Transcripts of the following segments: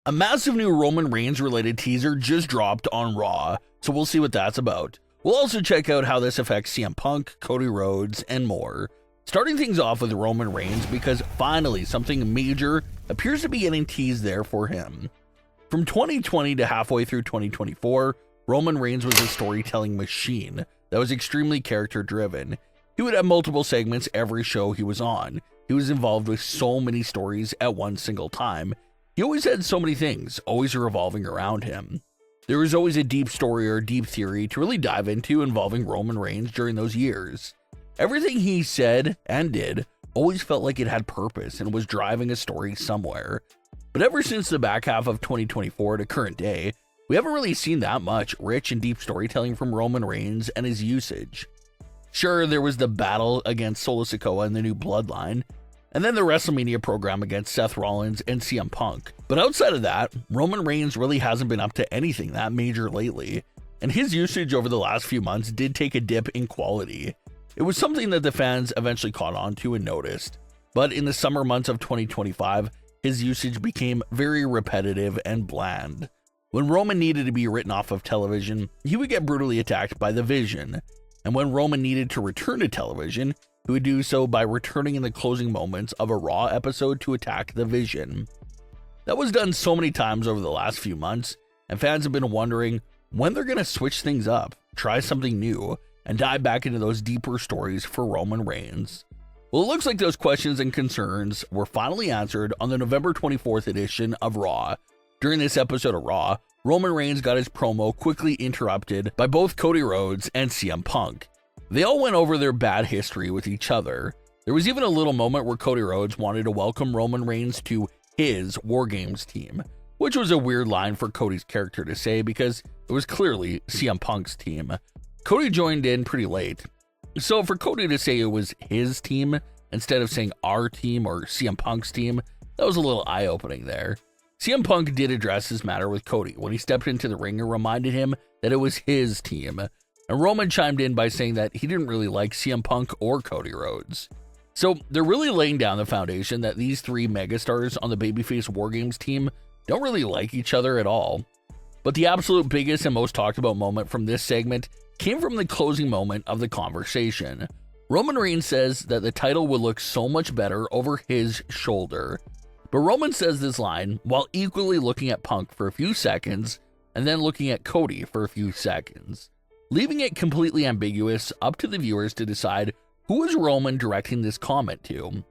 A massive new Roman Reigns related teaser just dropped on Raw, so we'll see what that's about. We'll also check out how this affects CM Punk, Cody Rhodes, and more. Starting things off with Roman Reigns because finally something major appears to be getting teased there for him. From 2020 to halfway through 2024, Roman Reigns was a storytelling machine that was extremely character driven. He would have multiple segments every show he was on. He was involved with so many stories at one single time. He always had so many things always revolving around him. There was always a deep story or deep theory to really dive into involving Roman Reigns during those years. Everything he said and did always felt like it had purpose and was driving a story somewhere. But ever since the back half of 2024 to current day, we haven't really seen that much rich and deep storytelling from Roman Reigns and his usage. Sure, there was the battle against Solo Sikoa and the New Bloodline, and then the WrestleMania program against Seth Rollins and CM Punk. But outside of that, Roman Reigns really hasn't been up to anything that major lately, and his usage over the last few months did take a dip in quality. It was something that the fans eventually caught on to and noticed, but in the summer months of 2025, his usage became very repetitive and bland. When Roman needed to be written off of television, he would get brutally attacked by the Vision, and when Roman needed to return to television, he would do so by returning in the closing moments of a Raw episode to attack the Vision. That was done so many times over the last few months, and fans have been wondering when they're going to switch things up, try something new, and dive back into those deeper stories for Roman Reigns. Well, it looks like those questions and concerns were finally answered on the November 24th edition of Raw. During this episode of Raw, Roman Reigns got his promo quickly interrupted by both Cody Rhodes and CM Punk. They all went over their bad history with each other. There was even a little moment where Cody Rhodes wanted to welcome Roman Reigns to his War Games team, which was a weird line for Cody's character to say because it was clearly CM Punk's team. Cody joined in pretty late, so for Cody to say it was his team instead of saying our team or CM Punk's team, that was a little eye-opening there. CM Punk did address this matter with Cody when he stepped into the ring and reminded him that it was his team, and Roman chimed in by saying that he didn't really like CM Punk or Cody Rhodes. So they're really laying down the foundation that these three megastars on the babyface War Games team don't really like each other at all. But the absolute biggest and most talked about moment from this segment came from the closing moment of the conversation. Roman Reigns says that the title would look so much better over his shoulder. But Roman says this line while equally looking at Punk for a few seconds and then looking at Cody for a few seconds, leaving it completely ambiguous up to the viewers to decide who is Roman directing this comment to.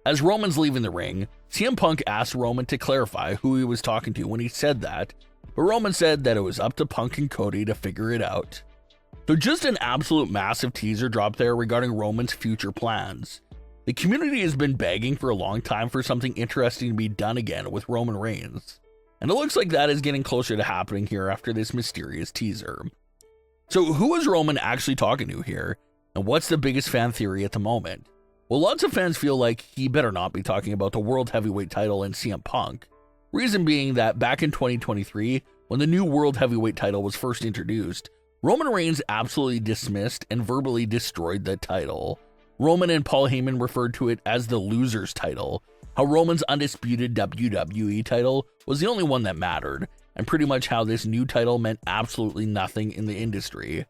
As Roman's leaving the ring, CM Punk asked Roman to clarify who he was talking to when he said that, but Roman said that it was up to Punk and Cody to figure it out. So just an absolute massive teaser drop there regarding Roman's future plans. The community has been begging for a long time for something interesting to be done again with Roman Reigns, and it looks like that is getting closer to happening here after this mysterious teaser. So who is Roman actually talking to here, and what's the biggest fan theory at the moment? Well, lots of fans feel like he better not be talking about the World Heavyweight title and CM Punk. Reason being that back in 2023, when the new World Heavyweight title was first introduced, Roman Reigns absolutely dismissed and verbally destroyed the title. Roman and Paul Heyman referred to it as the loser's title, how Roman's undisputed WWE title was the only one that mattered, and pretty much how this new title meant absolutely nothing in the industry.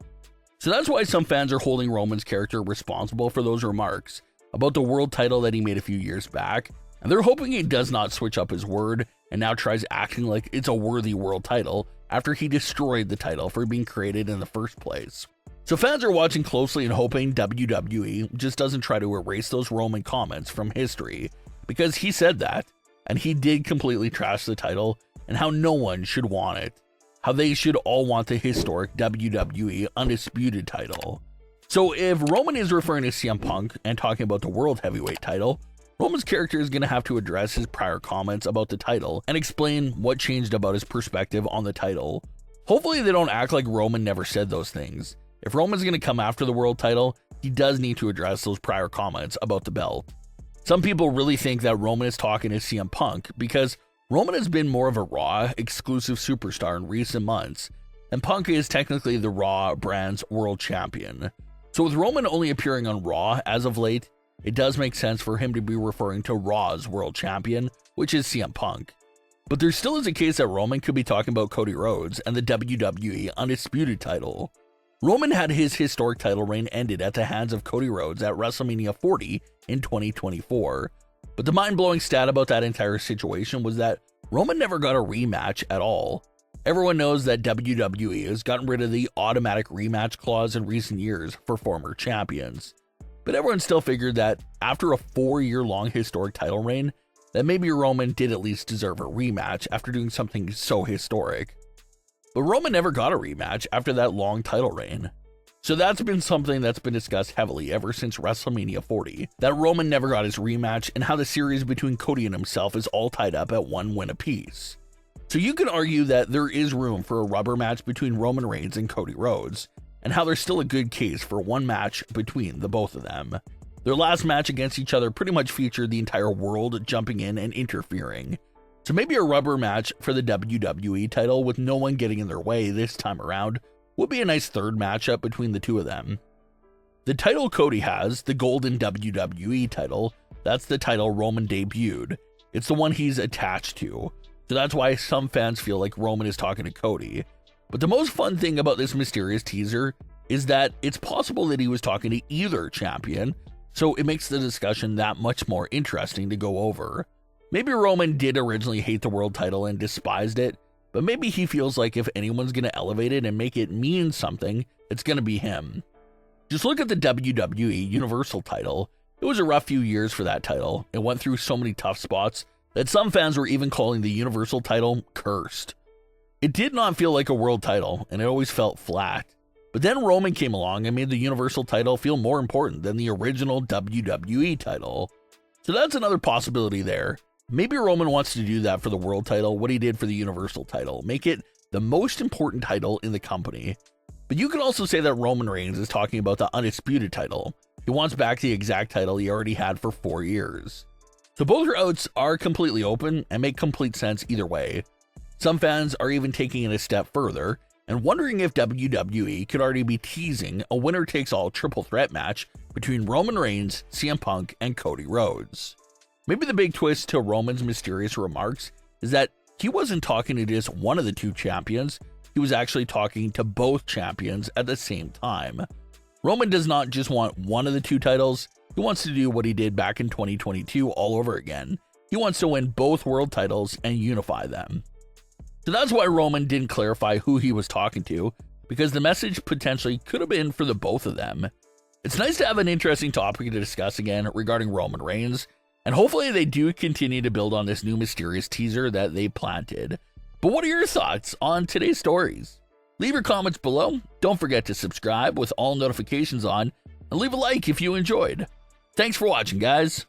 So that's why some fans are holding Roman's character responsible for those remarks about the world title that he made a few years back, and they're hoping he does not switch up his word and now tries acting like it's a worthy world title after he destroyed the title for being created in the first place. So fans are watching closely and hoping WWE just doesn't try to erase those Roman comments from history, because he said that, and he did completely trash the title and how no one should want it, how they should all want the historic WWE Undisputed title. So if Roman is referring to CM Punk and talking about the World Heavyweight title, Roman's character is going to have to address his prior comments about the title and explain what changed about his perspective on the title. Hopefully they don't act like Roman never said those things. If Roman's going to come after the world title, he does need to address those prior comments about the belt. Some people really think that Roman is talking to CM Punk because Roman has been more of a Raw exclusive superstar in recent months, and Punk is technically the Raw brand's world champion. So with Roman only appearing on Raw as of late, it does make sense for him to be referring to Raw's world champion, which is CM Punk. But there still is a case that Roman could be talking about Cody Rhodes and the WWE Undisputed title. Roman had his historic title reign ended at the hands of Cody Rhodes at WrestleMania 40 in 2024. But the mind-blowing stat about that entire situation was that Roman never got a rematch at all. Everyone knows that WWE has gotten rid of the automatic rematch clause in recent years for former champions. But everyone still figured that after a 4-year-long historic title reign, that maybe Roman did at least deserve a rematch after doing something so historic. But Roman never got a rematch after that long title reign. So that's been something that's been discussed heavily ever since WrestleMania 40, that Roman never got his rematch and how the series between Cody and himself is all tied up at 1 win apiece. So you can argue that there is room for a rubber match between Roman Reigns and Cody Rhodes, and how there's still a good case for one match between the both of them. Their last match against each other pretty much featured the entire world jumping in and interfering. So maybe a rubber match for the WWE title with no one getting in their way this time around would be a nice third matchup between the two of them. The title Cody has, the Golden WWE title, that's the title Roman debuted. It's the one he's attached to. So that's why some fans feel like Roman is talking to Cody. But the most fun thing about this mysterious teaser is that it's possible that he was talking to either champion, so it makes the discussion that much more interesting to go over. Maybe Roman did originally hate the world title and despised it, but maybe he feels like if anyone's going to elevate it and make it mean something, it's going to be him. Just look at the WWE Universal title. It was a rough few years for that title. It went through so many tough spots that some fans were even calling the Universal title cursed. It did not feel like a world title, and it always felt flat. But then Roman came along and made the Universal title feel more important than the original WWE title. So that's another possibility there. Maybe Roman wants to do that for the world title, what he did for the Universal title, make it the most important title in the company. But you could also say that Roman Reigns is talking about the Undisputed title. He wants back the exact title he already had for 4 years. So both routes are completely open and make complete sense either way. Some fans are even taking it a step further and wondering if WWE could already be teasing a winner-takes-all triple threat match between Roman Reigns, CM Punk, and Cody Rhodes. Maybe the big twist to Roman's mysterious remarks is that he wasn't talking to just one of the two champions, he was actually talking to both champions at the same time. Roman does not just want one of the two titles, he wants to do what he did back in 2022 all over again. He wants to win both world titles and unify them. So that's why Roman didn't clarify who he was talking to, because the message potentially could have been for the both of them. It's nice to have an interesting topic to discuss again regarding Roman Reigns, and hopefully they do continue to build on this new mysterious teaser that they planted. But what are your thoughts on today's stories? Leave your comments below. Don't forget to subscribe with all notifications on, and leave a like if you enjoyed. Thanks for watching, guys.